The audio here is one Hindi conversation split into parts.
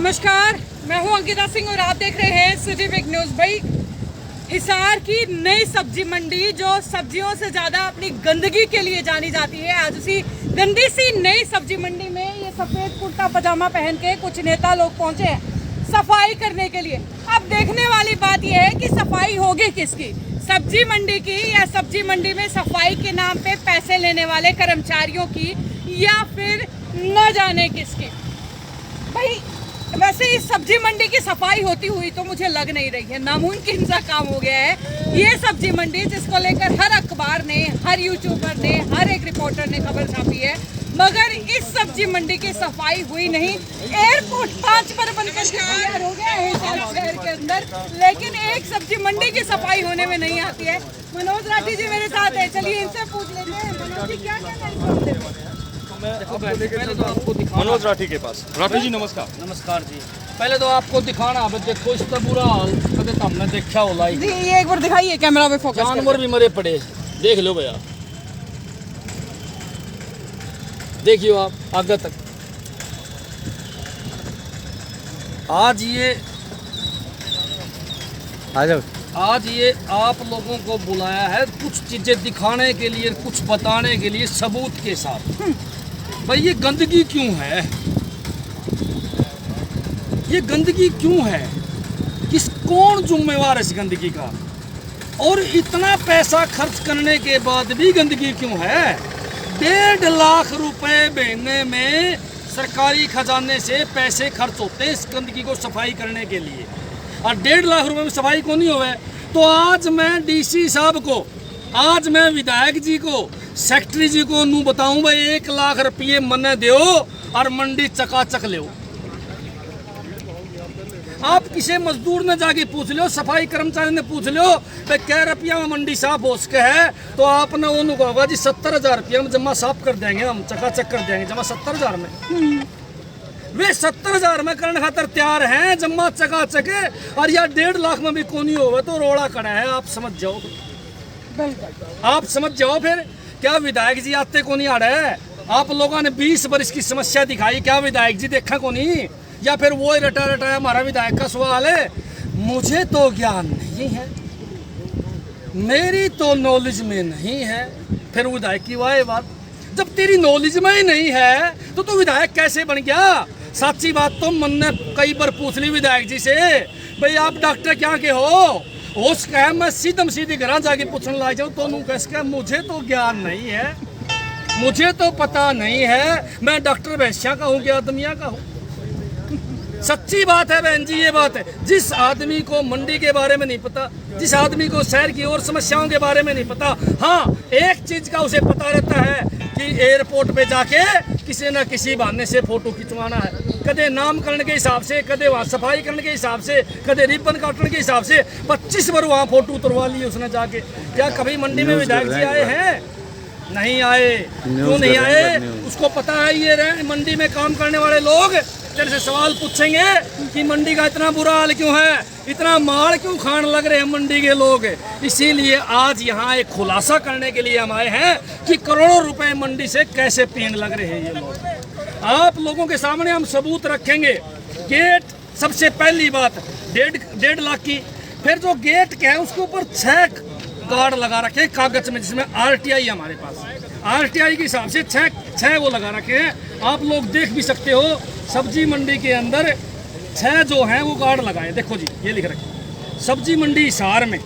नमस्कार, मैं हूं अंकिता सिंह और आप देख रहे हैं सिटी बिग न्यूज़। भाई, हिसार की नई सब्जी मंडी जो सब्जियों से ज़्यादा अपनी गंदगी के लिए जानी जाती है, आज उसी गंदी सी नई सब्जी मंडी में ये सफ़ेद कुर्ता पजामा पहन के कुछ नेता लोग पहुंचे हैं सफाई करने के लिए। अब देखने वाली बात यह है कि सफाई होगी किसकी, सब्जी मंडी की या सब्जी मंडी में सफाई के नाम पे पैसे लेने वाले कर्मचारियों की, या फिर न जाने किसकी। भाई, वैसे इस सब्जी मंडी की सफाई होती हुई तो मुझे लग नहीं रही है, नामुमकिन सा काम हो गया है। ये सब्जी मंडी जिसको लेकर हर अखबार ने, हर यूट्यूबर ने, हर एक रिपोर्टर ने खबर छापी है, मगर इस सब्जी मंडी की सफाई हुई नहीं। एयरपोर्ट 5 पर बनकर तैयार हो गया है शहर के अंदर, लेकिन एक सब्जी मंडी की सफाई होने में नहीं आती है। मनोज राठी जी मेरे साथ है, चलिए इनसे पूछ लेते हैं। मनोज जी, क्या कहना है इस मामले में? पहले तो आपको दिखाना, मनोज राठी के पास। राठी जी नमस्कार। नमस्कार जी। पहले तो आपको दिखाना, अब देखो इसका बुरा हाल कदे तो हमने देखा होला ही। ये एक बार दिखाइए, कैमरा पे फोकस। जानवर भी मरे पड़े, देख लो भैया, देखियो आप आगे तक। आज ये आप लोगों को बुलाया है कुछ चीजें दिखाने के लिए, कुछ बताने के लिए सबूत के साथ। भाई, ये गंदगी क्यों है, ये गंदगी क्यों है, कौन जिम्मेवार है इस गंदगी का, और इतना पैसा खर्च करने के बाद भी गंदगी क्यों है। 1.5 लाख रुपए महीने में सरकारी खजाने से पैसे खर्च होते हैं इस गंदगी को सफाई करने के लिए, और 1.5 लाख रुपए में सफाई को नहीं हुआ। तो आज मैं डीसी साहब को, आज मैं विधायक जी को, सेक्रेटरी जी को नू बताऊं, भाई 1 लाख रुपये मने दो और मंडी चकाचक ले। आप किसी मजदूर ने जाके पूछ लो, सफाई कर्मचारी ने पूछ लो, भाई क्या रुपया में मंडी साफ हो सके है, तो आपने उन्होंने कहा जी 70,000 रुपया में जमा साफ कर देंगे, हम चकाचक कर देंगे जमा 70,000 में। वे 70,000 में करने खातर तैयार हैं जमा चकाचक, और या 1.5 लाख में भी कोनी होगा तो रोड़ा कड़ा है। आप समझ जाओ, आप समझ जाओ। फिर क्या विधायक जी आते को नहीं आ रहे है? आप लोगों ने 20 वर्ष की समस्या दिखाई, क्या विधायक जी देखा को नहीं, या फिर वो रटा हमारा विधायक का सवाल है। मुझे तो ज्ञान नहीं है, मेरी तो नॉलेज में नहीं है। फिर विधायक की वाह बात, जब तेरी नॉलेज में ही नहीं है तो तू विधायक कैसे बन गया। सच्ची बात तो मन ने कई बार पूछ ली विधायक जी से, भाई आप डॉक्टर क्या के हो उसका, मैं सीधी घर जाके पूछने लग जाऊँ तो कैसे, मुझे तो ज्ञान नहीं है, मुझे तो पता नहीं है, मैं डॉक्टर भैंसिया का हूँ कि आदमिया का हूँ। सच्ची बात है बहन जी, ये बात है। जिस आदमी को मंडी के बारे में नहीं पता, जिस आदमी को शहर की और समस्याओं के बारे में नहीं पता, हाँ एक चीज का उसे पता रहता है कि एयरपोर्ट पे जाके किसी न किसी बहाने से फोटो खिंचवाना है, कदे नामकरण के हिसाब से, कदे वहाँ सफाई करने के हिसाब से, कदे रिबन काटने के हिसाब से। 25 बार वहाँ फोटो उतरवा ली उसने जाके। क्या कभी मंडी में विधायक जी आए हैं? नहीं आए। क्यों नहीं आए? उसको पता है ये रहे मंडी में काम करने वाले लोग तेरे से सवाल पूछेंगे कि मंडी का इतना बुरा हाल क्यों है, इतना माल क्यों खाने लग रहे हैं मंडी के लोग। इसीलिए आज यहाँ एक खुलासा करने के लिए हम आए हैं कि करोड़ों रुपए मंडी से कैसे पीने लग रहे हैं ये लोग। आप लोगों के सामने हम सबूत रखेंगे। गेट, सबसे पहली बात 1.5 लाख की, फिर जो गेट के है उसके ऊपर 6 गार्ड लगा रखे कागज में, जिसमें RTI हमारे पास, RTI के हिसाब से 6 वो लगा रखे हैं। आप लोग देख भी सकते हो, सब्जी मंडी के अंदर 6 जो हैं वो गार्ड लगाए। देखो जी, ये लिख रखे सब्जी मंडी हिसार में,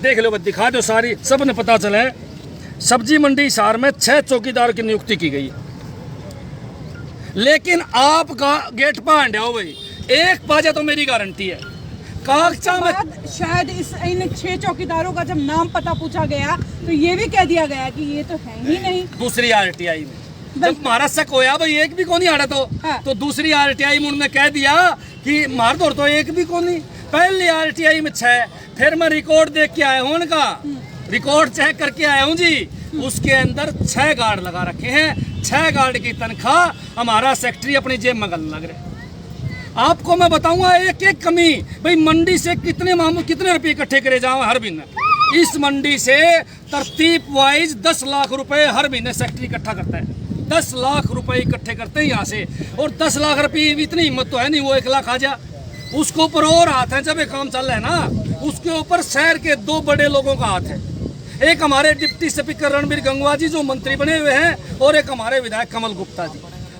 देख लो, दिखा दो सारी, सब ने पता चला है। सब्जी मंडी हिसार में 6 चौकीदार की नियुक्ति की गई, लेकिन आप गेट पर हंडाओ भाई, 1 पाजा तो मेरी गारंटी है। कागजा में शायद इन 6 चौकीदारों का जब नाम पता पूछा गया तो ये भी कह दिया गया कि ये तो है ही नहीं। दूसरी RTI में जब हमारा शक होया भाई एक भी कौन आ रहा तो दूसरी RTI में उन्होंने कह दिया कि मार दौड़ तो एक भी कौन नहीं। पहली RTI में 6, फिर मैं रिकॉर्ड देख के आया हूँ उनका, रिकॉर्ड चेक करके आया हूँ जी, उसके अंदर 6 गार्ड लगा रखे हैं। 6 गार्ड की तनख्वाह हमारा सेक्रेटरी अपनी जेब में गलने लग रहे। आपको मैं बताऊंगा एक एक कमी, भाई मंडी से कितने रुपये इकट्ठे करे जाओ हर महीने। इस मंडी से तरतीब वाइज 10 लाख रुपए हर महीने सेक्रेटरी इकट्ठा करता है। 10 लाख रुपए इकट्ठे करते हैं यहाँ से, और 10 लाख रुपये इतनी हिम्मत तो है नहीं वो 1 लाख आ जा, उसके ऊपर और हाथ है। जब ये काम चल रहा है ना, उसके ऊपर शहर के 2 बड़े लोगों का हाथ है, एक हमारे डिप्टी स्पीकर रणबीर गंगवा जी जो मंत्री बने हुए हैं, और एक हमारे विधायक कमल गुप्ता जी,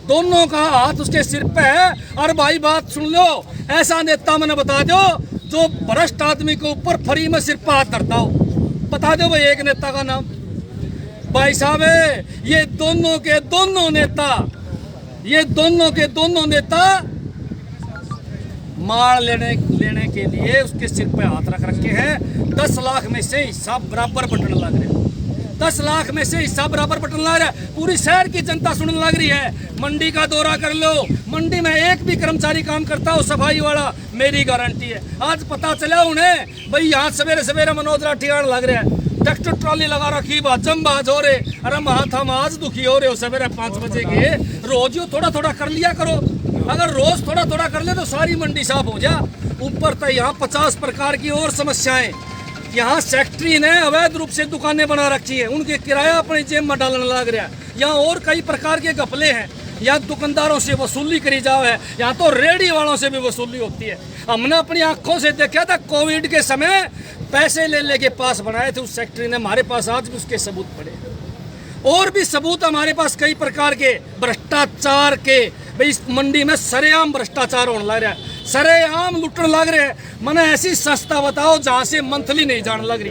दोनों का हाथ उसके सिर पे है। और भाई बात सुन लो, ऐसा नेता मैंने बता दो जो भ्रष्ट आदमी के ऊपर फ्री में सिर पर हाथ धरता हो, बता दो भाई एक नेता का नाम। भाई साहब ये दोनों के दोनों नेता मार लेने के लिए उसके सिर पे हाथ रख रखे हैं। 10 लाख में से हिस्सा बराबर बटन लग रहा है, 10 लाख में से हिस्सा बराबर बटन लग रहा है। पूरी शहर की जनता सुनने लग रही है। मंडी का दौरा कर लो, मंडी में एक भी कर्मचारी काम करता हो सफाई वाला, मेरी गारंटी है। आज पता चला उन्हें भाई यहाँ सवेरे सवेरे मनोज राठियाण लग रहा है, ट्रैक्टर ट्रॉली लगा रखी, बाजम बाज हो रहे। अरे हम आज दुखी हो रहे हो सवेरे 5 बजे के, रोज यू थोड़ा थोड़ा कर लिया करो। अगर रोज थोड़ा थोड़ा कर ले तो सारी मंडी साफ हो जा। ऊपर तो यहाँ 50 प्रकार की और समस्याएं। यहाँ सेक्रेटरी ने अवैध रूप से दुकानें बना रखी है, उनके किराया अपनी जेब में डालने लग रहा है। यहाँ और कई प्रकार के घपले हैं, यहाँ दुकानदारों से वसूली करी जाओ है, यहाँ तो रेडी वालों से भी वसूली होती है। हमने अपनी आंखों से देखा था कोविड के समय पैसे ले के पास बनाए थे उस सेक्रेटरी ने, हमारे पास आज भी उसके सबूत पड़े, और भी सबूत हमारे पास कई प्रकार के भ्रष्टाचार के। भाई इस मंडी में सरेआम भ्रष्टाचार होने लग रहा है, सरेआम लुटने लग रहे हैं। मैंने ऐसी संस्था बताओ जहां से मंथली नहीं जाने लग रही।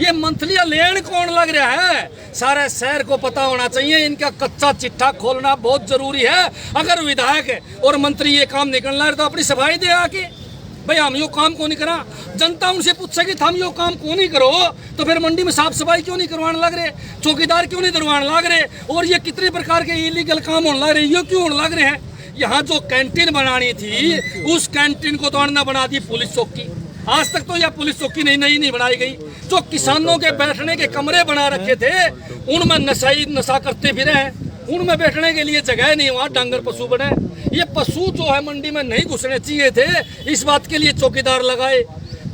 ये मंथली लेन कौन लग रहा है, सारे शहर को पता होना चाहिए। इनका कच्चा चिट्ठा खोलना बहुत जरूरी है। अगर विधायक और मंत्री ये काम नहीं करना है तो अपनी सफाई दे आके, भाई हम यो काम क्यों नहीं करा। जनता उनसे पूछेगी हम यो काम क्यों नहीं करो, तो फिर मंडी में साफ सफाई क्यों नहीं करवाने लग रहे, चौकीदार क्यों नहीं करवाने लग रहे, और ये कितने प्रकार के इलीगल काम होने लग रहे, ये क्यों होने लग रहे हैं। यहाँ जो कैंटीन बनानी थी उस कैंटीन को तो अन्ना बना दी पुलिस चौकी। आज तक तो यह पुलिस चौकी नहीं बनाई गई। जो किसानों के बैठने के कमरे बना रखे थे उनमें नशा करते फिरे हैं, उनमें बैठने के लिए जगह नहीं, वहाँ डांगर पशु बने। ये पशु जो है मंडी में नहीं घुसने चाहिए थे, इस बात के लिए चौकीदार लगाए,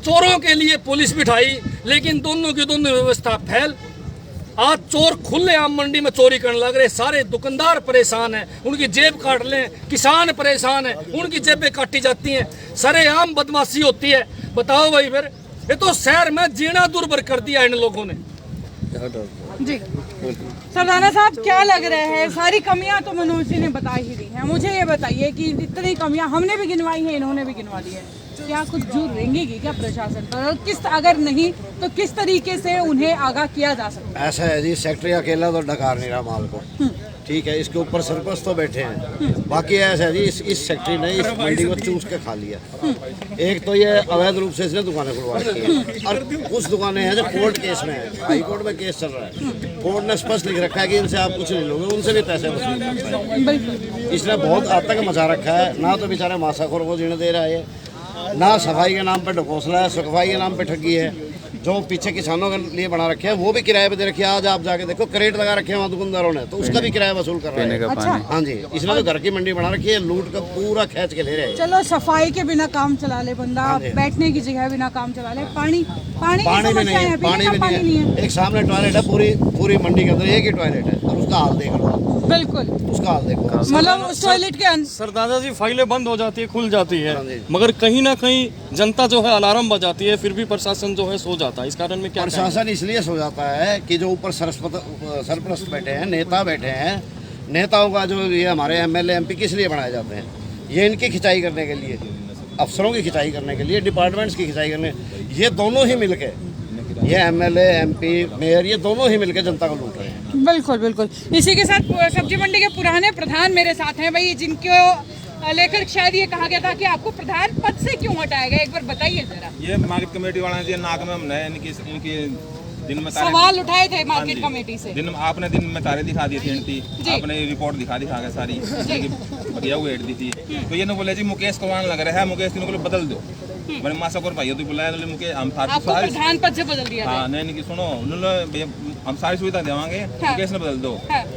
चोरों के लिए पुलिस बिठाई, लेकिन दोनों की दोनों व्यवस्था फैल। आज चोर खुलेआम मंडी में चोरी करने लग रहे, सारे दुकानदार परेशान हैं, उनकी जेब काट लें, किसान परेशान हैं, उनकी जेबें काटी जाती हैं, सरेआम बदमाशी होती है। बताओ भाई फिर ये तो शहर में जीना दुर्भर कर दिया इन लोगों ने। जी सरदाना साहब क्या लग रहा है, सारी कमियां तो मनोज जी ने बता ही दी हैं, मुझे ये बताइए कि इतनी कमियां हमने भी गिनवाई हैं, इन्होंने भी गिनवा दी है, क्या कुछ जोर रहेंगी क्या प्रशासन पर, और किस अगर नहीं तो किस तरीके से उन्हें आगाह किया जा सकता है। ऐसा है जी, सेक्रेटरी अकेला तो डकार नहीं रहा माल को, ठीक है, इसके ऊपर सरपंच तो बैठे हैं। बाकी ऐसा है जी, इस सेक्रेटरी ने इस मंडी को चूस के खा लिया। एक तो ये अवैध रूप से इसने दुकानें खुलवा रखी है, और कुछ दुकानें हैं जो कोर्ट केस में है, हाई कोर्ट में केस चल रहा है। कोर्ट ने स्पष्ट लिख रखा है कि इनसे आप कुछ नहीं लोगे, उनसे भी पैसे वसूल करते हैं। इसने बहुत आतंक मचा रखा है। ना तो बेचारे मासाखोर को जीने दे रहा है, ना सफाई के नाम पर ढकोसला है, सफाई के नाम पर ठगी है। जो पीछे किसानों के लिए बना रखे हैं वो भी किराए पे दे रखे हैं। आज आप जाके देखो क्रेट लगा रखे हैं वहाँ दुकानदारों ने, तो उसका भी किराया वसूल कर रहे हैं। अच्छा। हाँ जी, इसने तो घर की मंडी बना रखी है, लूट का पूरा खींच के ले रहे हैं। चलो सफाई के बिना काम चला ले बंदा, बैठने की जगह बिना काम चला ले, पानी भी नहीं है, पानी भी नहीं है। एक सामने टॉयलेट है, पूरी मंडी के अंदर एक ही टॉयलेट है, और उसका हाल देख लो। बिल्कुल उसका हाल देखो, मतलब उस टॉयलेट के अंदर सर दादाजी फाइलें बंद हो जाती है, खुल जाती है, हाँ जी। मगर कहीं ना कहीं जनता जो है अलार्म बजाती है, फिर भी प्रशासन जो है सो जाता है। इस कारण में क्या प्रशासन इसलिए सो जाता है कि जो ऊपर सरपरस्त बैठे हैं, नेता बैठे हैं, नेताओं का जो ये हमारे एमएलए एमपी किस लिए बनाए जाते हैं, ये इनकी खिंचाई करने के लिए, अफसरों की खिंचाई करने के लिए, डिपार्टमेंट्स की खिंचाई करने, ये दोनों ही मिलके, ये एमएलए एमपी मेयर, ये दोनों ही मिलके जनता को लूट रहे हैं। बिल्कुल बिल्कुल। इसी के साथ सब्जी मंडी के पुराने प्रधान मेरे साथ हैं भाई, जिनको लेकर शायद ये कहा गया था कि आपको प्रधान पद से क्यों हटाया गया, एक बार बताइए जरा। ये मार्केट कमेटी वाले जी नाक में हमने इनकी दिन में सवाल उठाए थे मार्केट कमेटी से, आपने दिन में तारे दिखा दी थी, आपने रिपोर्ट दिखा के सारी बढ़िया हुई दी थी। तो ये बोले जी मुकेश कौन लग रहा है, मुकेश को बदल दो। मैंने मासा को भाई तो बुलाया मुकेश हम आपको प्रधान पद से बदल दिया। हाँ नहीं सुनो, हम सारी सुविधा देवांगे, मुकेश ने बदल दो।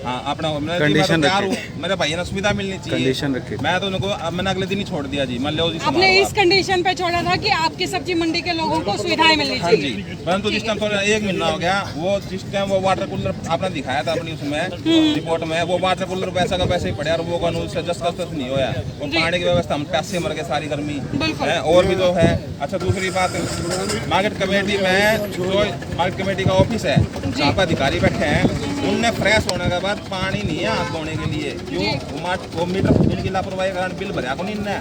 हाँ अपना कंडीशन तैयार हूँ, मेरे भाई ने सुविधा मिलनी चाहिए, कंडीशन रखी। मैं तो उनको मैंने अगले दिन ही छोड़ दिया जी, मान लो जी आपने इस कंडीशन पे छोड़ा था कि आपकी सब्जी मंडी के लोगों को सुविधाएं मिलनी हाँ चाहिए। जी, परंतु जिस टाइम थोड़ा 1 महीना हो गया, वो जिस टाइम वो वाटर कूलर आपने दिखाया था अपनी उसमें रिपोर्ट में, वो वाटर कूलर वैसा का वैसे ही पड़ा और वो कानून से जस्ट नहीं होया। वो पानी की व्यवस्था हम पैसे मर गए सारी गर्मी है, और भी जो है। अच्छा दूसरी बात, मार्केट कमेटी में जो मार्केट कमेटी का ऑफिस है, जहाँ पर अधिकारी बैठे हैं, उनने फ्रेश होने के बाद पानी नहीं है हाथ धोने के लिए। क्यों? वो मीटर इनकी लापरवाही के कारण बिल भरा को नहीं है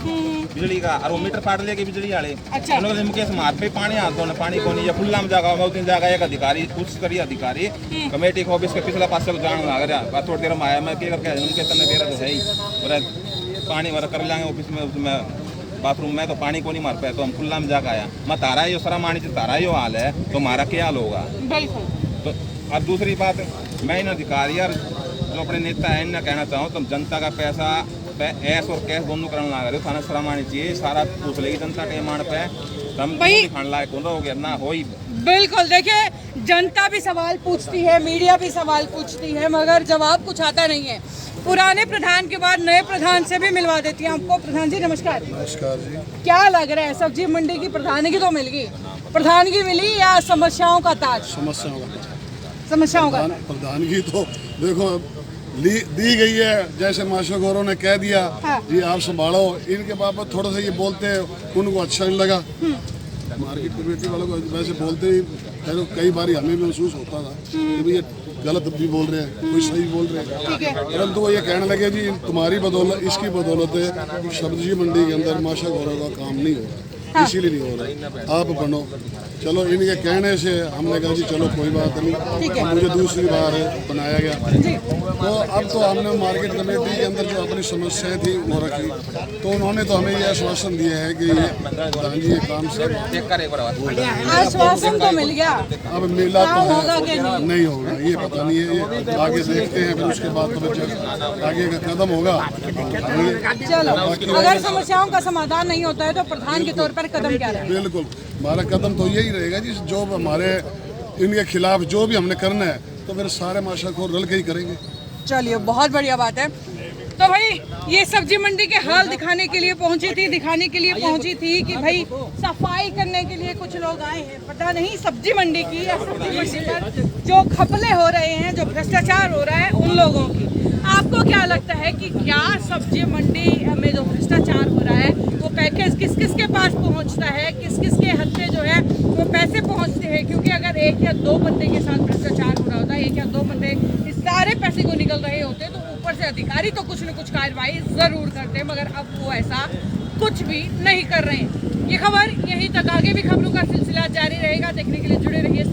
बिजली का, और वो मीटर फाड़ लेके बिजली वाले उन्होंने मुकेश मार पे पानी हाथ धोने पानी को नहीं, या खुला में जागा मैं उतनी जागा एक अधिकारी उच्च स्तरीय अधिकारी कमेटी के ऑफिस के पिछला पास से जान लग रहा थोड़ी देर में आया, मैं क्या करके मुकेश ने मेरा तो है ही पानी वाला कर लेंगे ऑफिस में, उसमें बाथरूम में तो पानी को नहीं मार पाया, तो हम खुला में जाकर आया। मैं तारा ही सारा मानी तारा ही हाल है, तो हमारा क्या हाल होगा? तो अब दूसरी बात, मैं इन अधिकारी और जो अपने नेता हैं इन्हें कहना चाहूँ, तुम जनता का पैसा ऐस और कैश दोनों करने लगा रहे हो, थाना शर्म आनी चाहिए, सारा पूछ लेगी जनता के मान पे, हम खाने लायक हो गया ना हो ही। बिल्कुल, देखिए जनता भी सवाल पूछती है, मीडिया भी सवाल पूछती है, मगर जवाब कुछ आता नहीं है। पुराने प्रधान के बाद नए प्रधान से भी मिलवा देती हैं आपको। प्रधान जी नमस्कार। नमस्कार जी। क्या लग रहा है, सब्जी मंडी की प्रधानगी तो मिल गई, प्रधानगी मिली या समस्याओं का ताज? समस्याओं का प्रधानगी तो देखो दी गई है, जैसे मास्टर गौरव ने कह दिया जी आप संभालो, इनके बाबत थोड़ा सा ये बोलते हैं उनको अच्छा नहीं लगा, मार्केट कमेटी वालों को वैसे बोलते ही कई बार हमें भी महसूस होता था कि भाई ये गलत भी बोल रहे हैं, कोई सही बोल रहे हैं, परंतु वो ये कहने लगे जी तुम्हारी बदौलत इसकी बदौलत है सब्जी मंडी के अंदर मास्टर गौरव का काम नहीं हो रहा, इसीलिए नहीं हो रहा, आप बनो। चलो इनके कहने से हमने कहा जी चलो कोई बात नहीं, मुझे दूसरी बार बनाया गया। तो अब तो हमने मार्केट कमेटी के अंदर जो अपनी समस्याएं थी वो रखी, तो उन्होंने तो हमें ये आश्वासन दिया है कि ये काम सब आश्वासन तो मिल गया, अब मिला तो होगा कि नहीं होगा ये पता नहीं है, ये आगे देखते हैं, फिर उसके बाद तो आगे का कदम होगा। चलो अगर समस्याओं का समाधान नहीं होता है तो प्रधान के तौर पर कदम क्या रहेगा? बिल्कुल हमारा कदम तो यही रहेगा जी, जो हमारे इनके खिलाफ जो भी हमने करना है तो फिर सारे माशाखोर रल के ही करेंगे। चलिए बहुत बढ़िया बात है। तो भाई ये सब्जी मंडी के हाल दिखाने के लिए पहुंची थी कि भाई सफाई करने के लिए कुछ लोग आए हैं, पता नहीं सब्जी मंडी की या सब्जी मंडी पर जो घपले हो रहे हैं, जो भ्रष्टाचार हो रहा है उन लोगों की। आपको क्या लगता है कि क्या सब्जी मंडी में जो भ्रष्टाचार हो रहा है वो पैकेज किस किस के पास पहुंचता है, किस किस के हद पे जो है वो पैसे पहुंचते हैं? क्योंकि अगर एक या दो बंदे के साथ भ्रष्टाचार हो रहा होता, एक या दो बंदे इस सारे पैसे को निकल रहे होते, तो ऊपर से अधिकारी तो कुछ न कुछ कार्रवाई जरूर करते, मगर अब वो ऐसा कुछ भी नहीं कर रहे हैं। ये खबर यहीं तक, आगे भी खबरों का सिलसिला जारी रहेगा। देखने के लिए जुड़े रहिए।